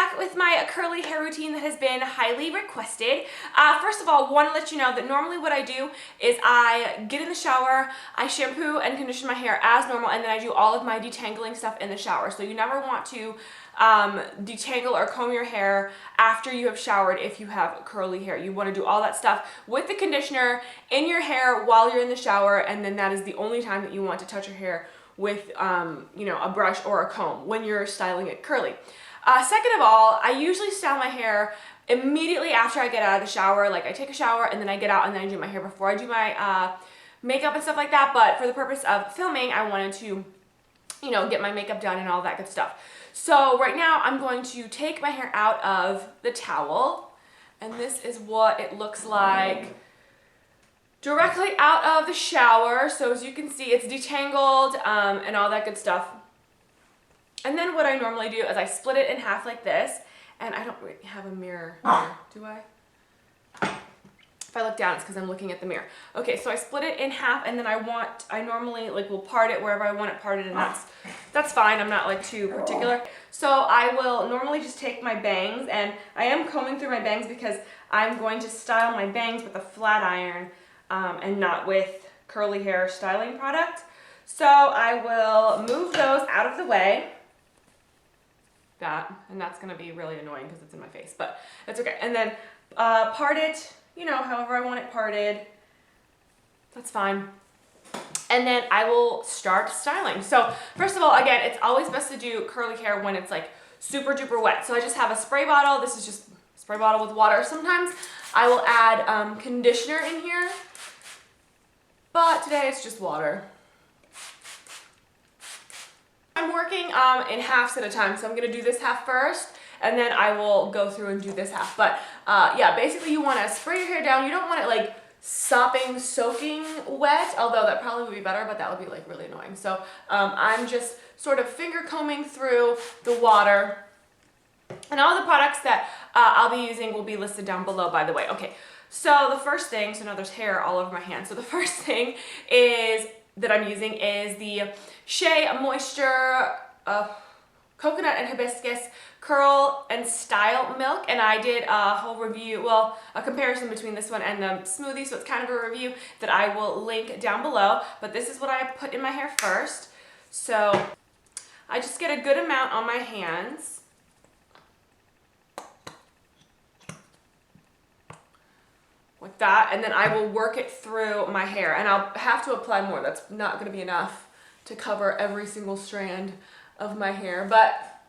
back with my curly hair routine that has been highly requested. First of all, want to let you know that normally what I do is I get in the shower, I shampoo and condition my hair as normal, and then I do all of my detangling stuff in the shower. So you never want to detangle or comb your hair after you have showered if you have curly hair. You want to do all that stuff with the conditioner in your hair while you're in the shower, and then that is the only time that you want to touch your hair with you know, a brush or a comb when you're styling it curly. Second of all, I usually style my hair immediately after I get out of the shower. Like I take a shower and then I get out and then I do my hair before I do my makeup and stuff like that. But for the purpose of filming, I wanted to, you know, get my makeup done and all that good stuff. So right now I'm going to take my hair out of the towel, and this is what it looks like directly out of the shower. So as you can see, it's detangled and all that good stuff. And then what I normally do is I split it in half like this, and I don't really have a mirror here, do I? If I look down, it's because I'm looking at the mirror. Okay, so I split it in half, and then I normally like will part it wherever I want it parted, and that's fine. I'm not like too particular. So I will normally just take my bangs, and I am combing through my bangs because I'm going to style my bangs with a flat iron and not with curly hair styling product. So I will move those out of the way. And that's gonna be really annoying because it's in my face, but it's okay. And then part it, you know, however I want it parted. That's fine. And then I will start styling. So first of all, again, it's always best to do curly hair when it's like super duper wet. So I just have a spray bottle. This is just a spray bottle with water. Sometimes I will add conditioner in here, but today it's just water. I'm working in halves at a time, so I'm going to do this half first, and then I will go through and do this half. But yeah, basically you want to spray your hair down. You don't want it like soaking wet, although that probably would be better, but that would be like really annoying. So I'm just sort of finger combing through the water. And all the products that I'll be using will be listed down below, by the way. Okay, so the first thing, so now there's hair all over my hand. So the first thing that I'm using is the Shea Moisture Coconut and Hibiscus Curl and Style Milk, and I did a whole review, well, a comparison between this one and the smoothie, so it's kind of a review that I will link down below. But this is what I put in my hair first. So I just get a good amount on my hands. Like that, and then I will work it through my hair, and I'll have to apply more. That's not going to be enough to cover every single strand of my hair, but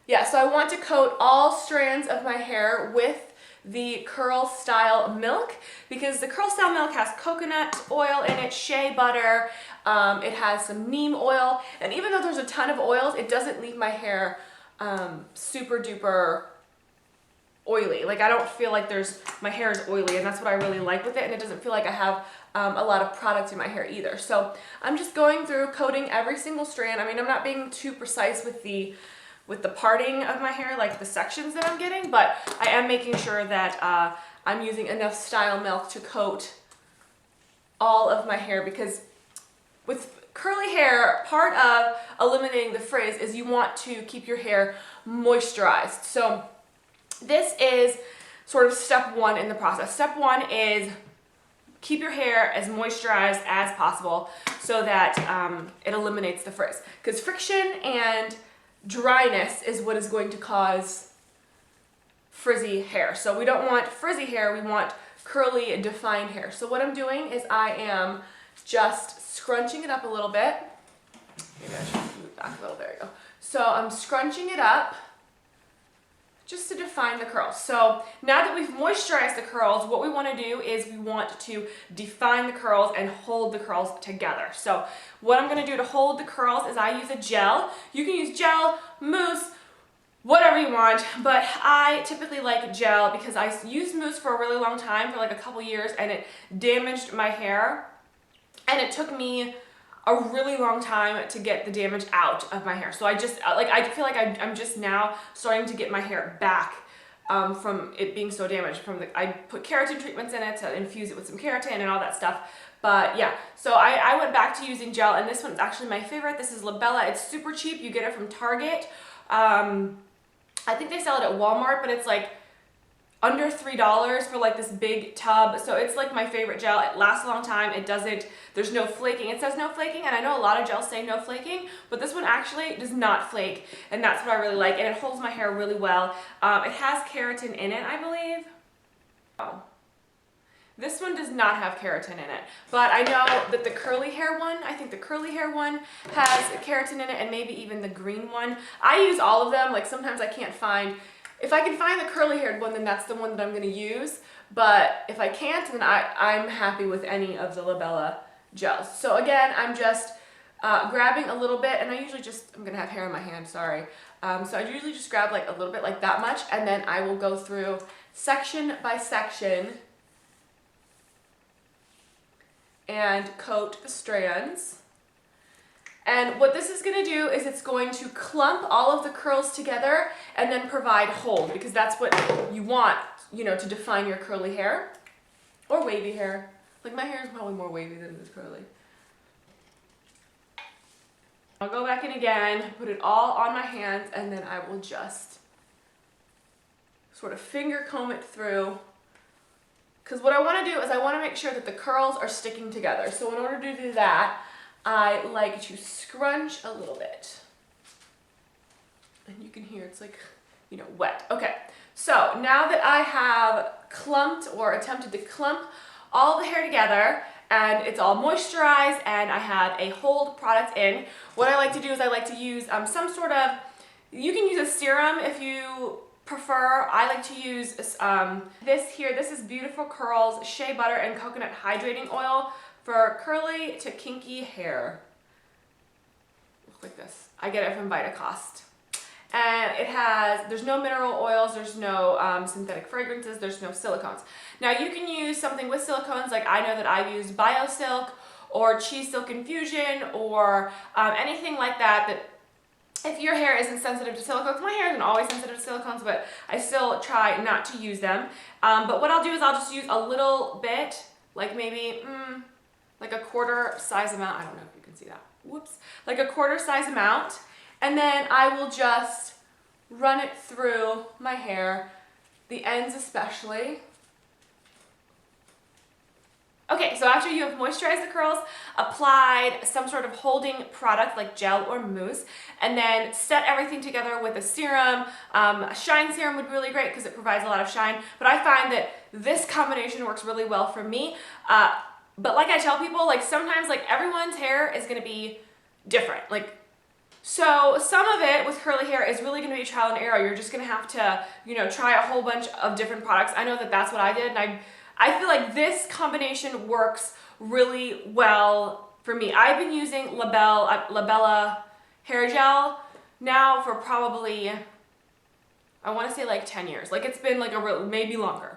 yeah, so I want to coat all strands of my hair with the Curl Style Milk, because the Curl Style Milk has coconut oil in it, shea butter, it has some neem oil, and even though there's a ton of oils, it doesn't leave my hair super duper oily. Like I don't feel like my hair is oily, and that's what I really like with it, and it doesn't feel like I have a lot of product in my hair either. So I'm just going through coating every single strand. I mean, I'm not being too precise with the parting of my hair, like the sections that I'm getting, but I am making sure that I'm using enough style milk to coat all of my hair, because with curly hair, part of eliminating the frizz is you want to keep your hair moisturized. So this is sort of step one in the process. Step one is keep your hair as moisturized as possible so that it eliminates the frizz. Because friction and dryness is what is going to cause frizzy hair. So we don't want frizzy hair, we want curly, defined hair. So what I'm doing is I am just scrunching it up a little bit. Maybe I should move back a little, there you go. So I'm scrunching it up just to define the curls. So now that we've moisturized the curls, what we want to do is we want to define the curls and hold the curls together. So what I'm going to do to hold the curls is I use a gel. You can use gel, mousse, whatever you want, but I typically like gel because I used mousse for a really long time, for like a couple years, and it damaged my hair, and it took me a really long time to get the damage out of my hair. So I feel like I'm just now starting to get my hair back from it being so damaged. I put keratin treatments in it to infuse it with some keratin and all that stuff. But yeah, so I went back to using gel, and this one's actually my favorite. This is Labella. It's super cheap. You get it from Target. I think they sell it at Walmart, but it's like under $3 for like this big tub. So it's like my favorite gel. It lasts a long time. It doesn't, there's no flaking. It says no flaking, and I know a lot of gels say no flaking, but this one actually does not flake, and that's what I really like, and it holds my hair really well. It has keratin in it, I believe. Oh. This one does not have keratin in it, but I know that the curly hair one, I think the curly hair one has keratin in it, and maybe even the green one. I use all of them. Like sometimes I can't find, if I can find the curly haired one, then that's the one that I'm going to use. But if I can't, then I'm happy with any of the Labella gels. So again, I'm just grabbing a little bit, and I usually just, I'm going to have hair in my hand, sorry. So I usually just grab like a little bit, like that much, and then I will go through section by section and coat the strands. And what this is going to do is it's going to clump all of the curls together and then provide hold, because that's what you want, you know, to define your curly hair or wavy hair. Like my hair is probably more wavy than it is curly. I'll go back in again, put it all on my hands, and then I will just sort of finger comb it through. Because what I want to do is I want to make sure that the curls are sticking together. So in order to do that, I like to scrunch a little bit. And you can hear it's like, you know, wet. Okay, so now that I have clumped or attempted to clump all the hair together, and it's all moisturized, and I have a hold product in, what I like to do is I like to use some sort of, you can use a serum if you prefer. I like to use this here. This is Beautiful Curls Shea Butter and Coconut Hydrating Oil for curly to kinky hair. Look like this. I get it from Vitacost. And it has, there's no mineral oils, there's no synthetic fragrances, there's no silicones. Now you can use something with silicones, like I know that I've used BioSilk or Cheese Silk Infusion or anything like that, that if your hair isn't sensitive to silicones, my hair isn't always sensitive to silicones, but I still try not to use them. But what I'll do is I'll just use a little bit, like maybe like a quarter size amount. I don't know if you can see that. Whoops. Like a quarter size amount. And then I will just run it through my hair, the ends especially. Okay, so after you have moisturized the curls, applied some sort of holding product like gel or mousse, and then set everything together with a serum. A shine serum would be really great because it provides a lot of shine, but I find that this combination works really well for me. But like I tell people, like sometimes like everyone's hair is gonna be different. Like, so some of it with curly hair is really going to be trial and error. You're just going to have to, you know, try a whole bunch of different products. I know that that's what I did, and I feel like this combination works really well for me. I've been using Labella hair gel now for probably, I want to say like 10 years. Like it's been like maybe longer.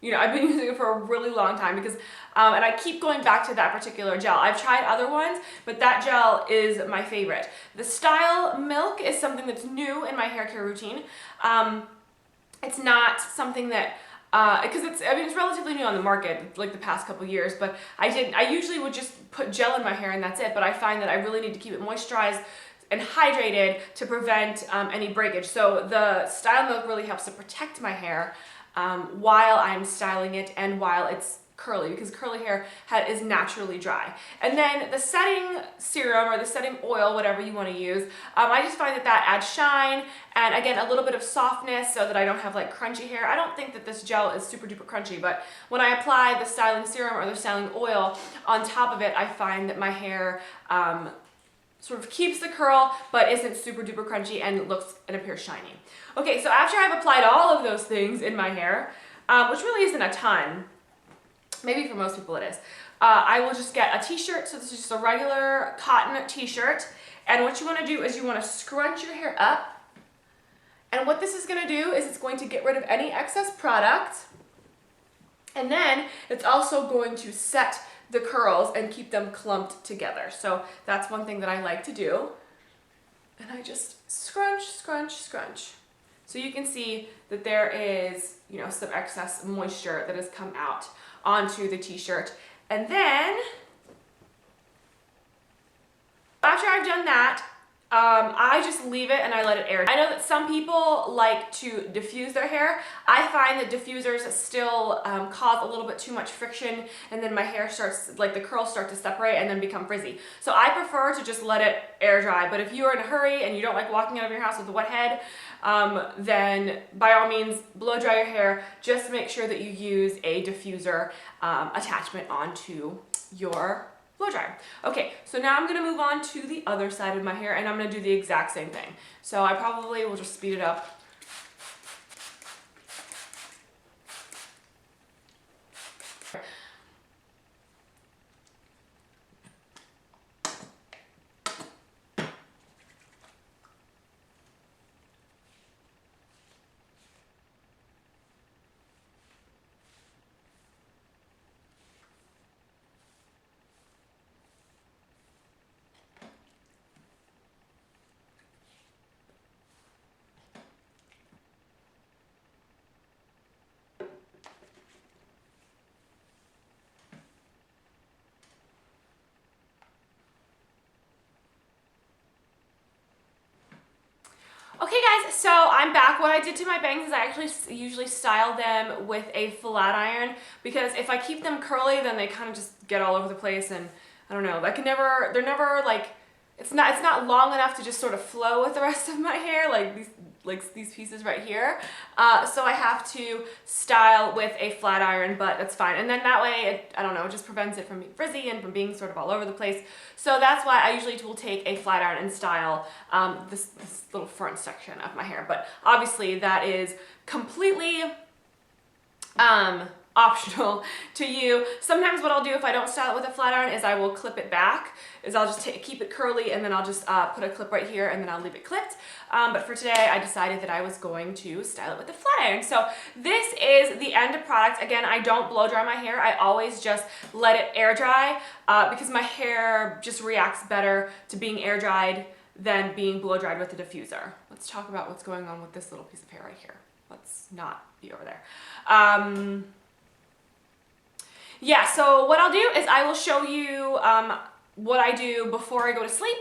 You know, I've been using it for a really long time because, and I keep going back to that particular gel. I've tried other ones, but that gel is my favorite. The Style Milk is something that's new in my hair care routine. It's not something that, because it's relatively new on the market, like the past couple years, but I usually would just put gel in my hair and that's it, but I find that I really need to keep it moisturized and hydrated to prevent any breakage. So the Style Milk really helps to protect my hair while I'm styling it and while it's curly, because curly hair is naturally dry. And then the setting serum or the setting oil, whatever you want to use, I just find that that adds shine and again a little bit of softness so that I don't have like crunchy hair. I don't think that this gel is super duper crunchy, but when I apply the styling serum or the styling oil on top of it, I find that my hair sort of keeps the curl but isn't super duper crunchy and looks and appears shiny. Okay, so after I've applied all of those things in my hair, which really isn't a ton, maybe for most people it is, I will just get a t-shirt. So this is just a regular cotton t-shirt, and what you want to do is you want to scrunch your hair up, and what this is going to do is it's going to get rid of any excess product, and then it's also going to set the curls and keep them clumped together. So that's one thing that I like to do. And I just scrunch, scrunch, scrunch. So you can see that there is, you know, some excess moisture that has come out onto the t-shirt. And then, after I've done that, I just leave it and I let it air. I know that some people like to diffuse their hair. I find that diffusers still cause a little bit too much friction, and then my hair starts, like the curls start to separate and then become frizzy. So I prefer to just let it air dry. But if you are in a hurry and you don't like walking out of your house with a wet head, then by all means blow dry your hair. Just make sure that you use a diffuser attachment onto your blow dryer. Okay, so now I'm gonna move on to the other side of my hair, and I'm gonna do the exact same thing. So I probably will just speed it up. Okay guys, so I'm back. What I did to my bangs is I actually usually style them with a flat iron, because if I keep them curly, then they kind of just get all over the place, and I don't know, they're never like, it's not long enough to just sort of flow with the rest of my hair, like these pieces right here. So I have to style with a flat iron, but that's fine. And then that way, I don't know, it just prevents it from being frizzy and from being sort of all over the place. So that's why I usually will take a flat iron and style this little front section of my hair. But obviously that is completely optional to you. Sometimes what I'll do if I don't style it with a flat iron is I will clip it back, is I'll just keep it curly, and then I'll just put a clip right here, and then I'll leave it clipped. But for today I decided that I was going to style it with a flat iron. So this is the end product. Again, I don't blow dry my hair. I always just let it air dry because my hair just reacts better to being air dried than being blow dried with a diffuser. Let's talk about what's going on with this little piece of hair right here. Let's not be over there. Yeah, so what I'll do is I will show you what I do before I go to sleep,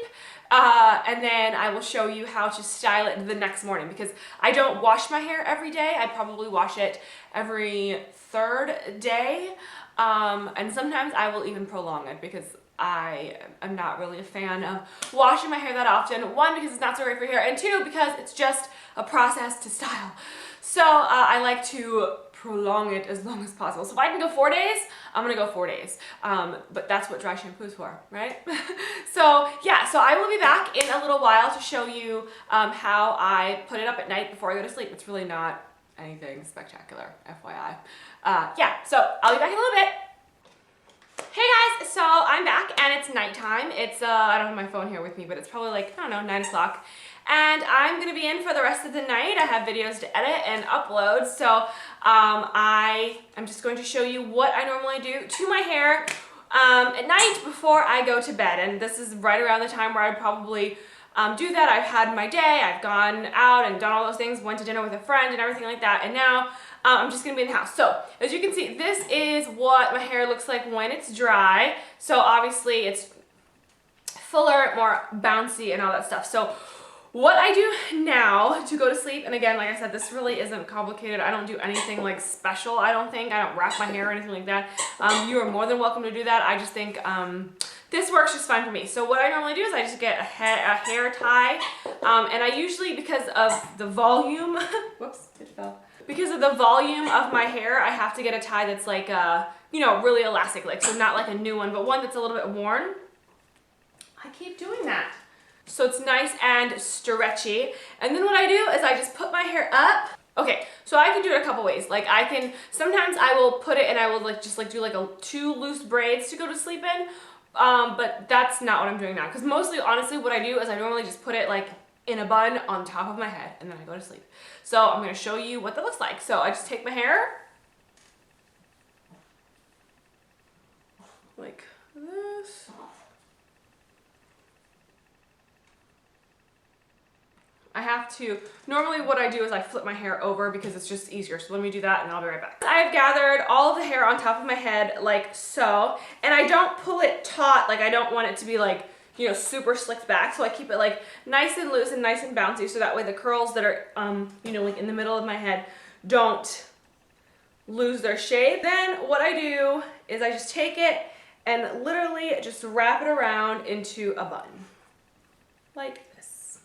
and then I will show you how to style it the next morning, because I don't wash my hair every day. I probably wash it every third day, and sometimes I will even prolong it, because I am not really a fan of washing my hair that often. One, because it's not so great for hair, and two, because it's just a process to style. So I like to prolong it as long as possible. So if I can go 4 days, I'm gonna go 4 days. But that's what dry shampoo is for, right? So yeah, so I will be back in a little while to show you how I put it up at night before I go to sleep. It's really not anything spectacular, FYI. Yeah, so I'll be back in a little bit. Hey guys, so I'm back and it's nighttime. It's, I don't have my phone here with me, but it's probably like, I don't know, 9 o'clock. And I'm gonna be in for the rest of the night. I have videos to edit and upload, so I am just going to show you what I normally do to my hair at night before I go to bed. And this is right around the time where I probably do that. I've had my day, I've gone out and done all those things, went to dinner with a friend and everything like that, and now I'm just gonna be in the house. So as you can see, this is what my hair looks like when it's dry. So obviously it's fuller, more bouncy and all that stuff. So what I do now to go to sleep, and again, like I said, this really isn't complicated. I don't do anything like special, I don't think. I don't wrap my hair or anything like that. You are more than welcome to do that. I just think this works just fine for me. So what I normally do is I just get a hair tie, and I usually, because of the volume, whoops, it fell. Because of the volume of my hair, I have to get a tie that's like, you know, really elastic, like, so not like a new one, but one that's a little bit worn. I keep doing that. So it's nice and stretchy. And then what I do is I just put my hair up. Okay, so I can do it a couple ways. Like I can, sometimes I will put it and I will like just like do like 2 loose braids to go to sleep in. But that's not what I'm doing now. Because mostly, honestly, what I do is I normally just put it like in a bun on top of my head and then I go to sleep. So I'm gonna show you what that looks like. So I just take my hair like this. I have to, normally what I do is I flip my hair over because it's just easier. So let me do that and I'll be right back. I have gathered all of the hair on top of my head like so, and I don't pull it taut, like I don't want it to be like, you know, super slicked back. So I keep it like nice and loose and nice and bouncy, so that way the curls that are, you know, like in the middle of my head don't lose their shape. Then what I do is I just take it and literally just wrap it around into a bun, like this.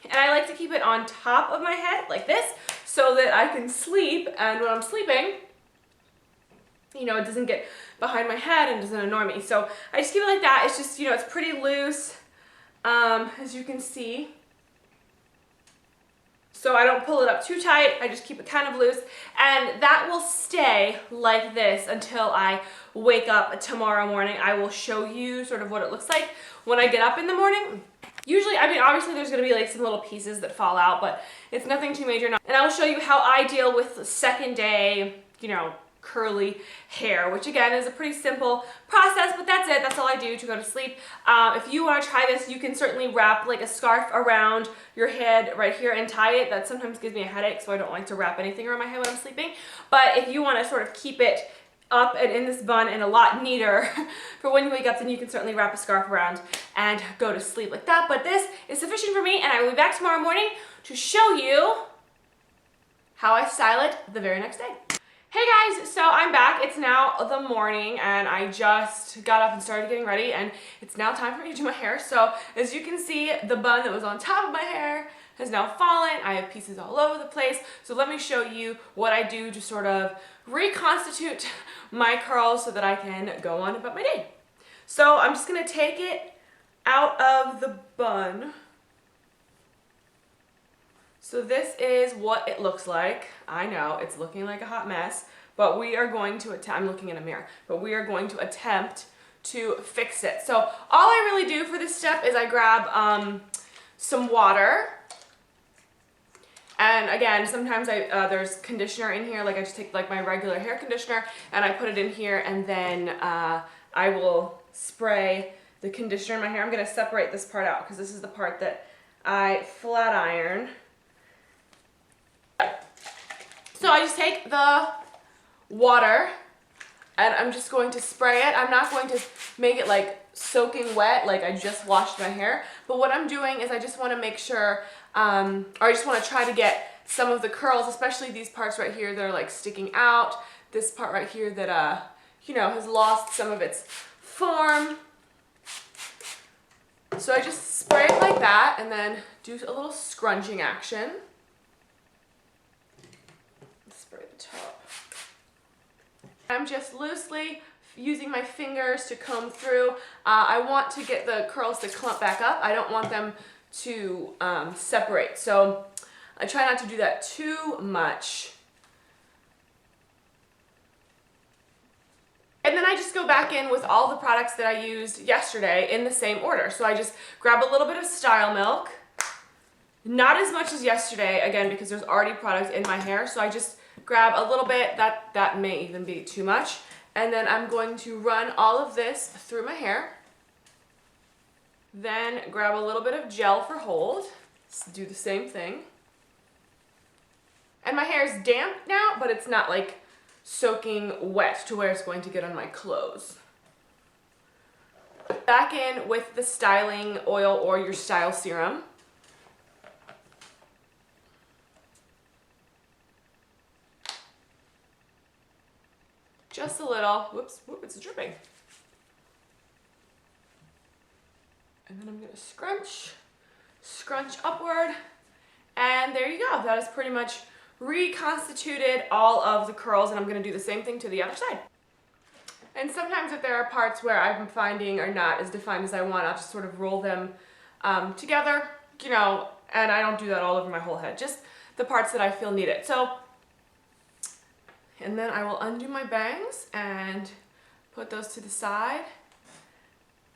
And I like to keep it on top of my head like this so that I can sleep, and when I'm sleeping, you know, it doesn't get behind my head and doesn't annoy me. So I just keep it like that. It's just, you know, it's pretty loose, as you can see. So I don't pull it up too tight, I just keep it kind of loose, and that will stay like this until I wake up tomorrow morning. I will show you sort of what it looks like when I get up in the morning. Usually, I mean, obviously there's gonna be like some little pieces that fall out, but it's nothing too major. And I will show you how I deal with the second day, you know, curly hair, which again is a pretty simple process, but that's it. That's all I do to go to sleep. If you want to try this, you can certainly wrap like a scarf around your head right here and tie it. That sometimes gives me a headache, so I don't like to wrap anything around my head when I'm sleeping. But if you want to sort of keep it up and in this bun and a lot neater for when you wake up, then you can certainly wrap a scarf around and go to sleep like that. But this is sufficient for me, and I will be back tomorrow morning to show you how I style it the very next day. Hey guys, so I'm back. It's now the morning and I just got up and started getting ready, and it's now time for me to do my hair. So as you can see, the bun that was on top of my hair has now fallen. I have pieces all over the place. So let me show you what I do to sort of reconstitute my curls so that I can go on about my day. So I'm just gonna take it out of the bun. So this is what it looks like. I know it's looking like a hot mess, but we are going to attempt, I'm looking in a mirror, but we are going to attempt to fix it. So all I really do for this step is I grab some water. And again, sometimes there's conditioner in here, like I just take like my regular hair conditioner and I put it in here, and then I will spray the conditioner in my hair. I'm gonna separate this part out because this is the part that I flat iron. So I just take the water and I'm just going to spray it. I'm not going to make it like soaking wet, like I just washed my hair. But what I'm doing is I just want to make sure, or I just want to try to get some of the curls, especially these parts right here that are like sticking out. This part right here that, you know, has lost some of its form. So I just spray it like that and then do a little scrunching action. Spray the top. I'm just loosely using my fingers to comb through. I want to get the curls to clump back up. I don't want them to separate. So I try not to do that too much. And then I just go back in with all the products that I used yesterday in the same order. So I just grab a little bit of Style Milk. Not as much as yesterday, again, because there's already product in my hair. So I just grab a little bit, that may even be too much. And then I'm going to run all of this through my hair. Then grab a little bit of gel for hold. Do the same thing. And my hair is damp now, but it's not like soaking wet to where it's going to get on my clothes. Back in with the styling oil or your style serum. Just a little, whoops, it's dripping. And then I'm gonna scrunch upward, and there you go. That is pretty much reconstituted all of the curls, and I'm gonna do the same thing to the other side. And sometimes if there are parts where I'm finding are not as defined as I want, I'll just sort of roll them together, you know, and I don't do that all over my whole head, just the parts that I feel need it. So, and then I will undo my bangs and put those to the side.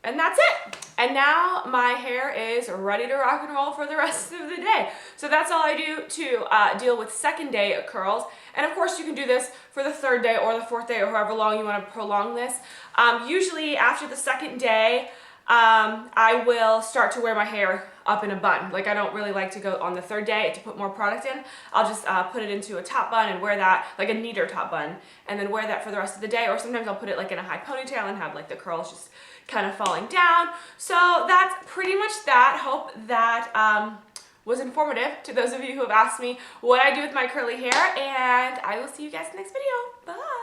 And that's it. And now my hair is ready to rock and roll for the rest of the day. So that's all I do to deal with second day curls. And of course you can do this for the third day or the fourth day or however long you want to prolong this. Usually after the second day, I will start to wear my hair up in a bun. Like I don't really like to go on the third day to put more product in. I'll just put it into a top bun and wear that, like a neater top bun, and then wear that for the rest of the day. Or sometimes I'll put it like in a high ponytail and have like the curls just kind of falling down. So that's pretty much that. Hope that was informative to those of you who have asked me what I do with my curly hair, and I will see you guys in the next video. Bye!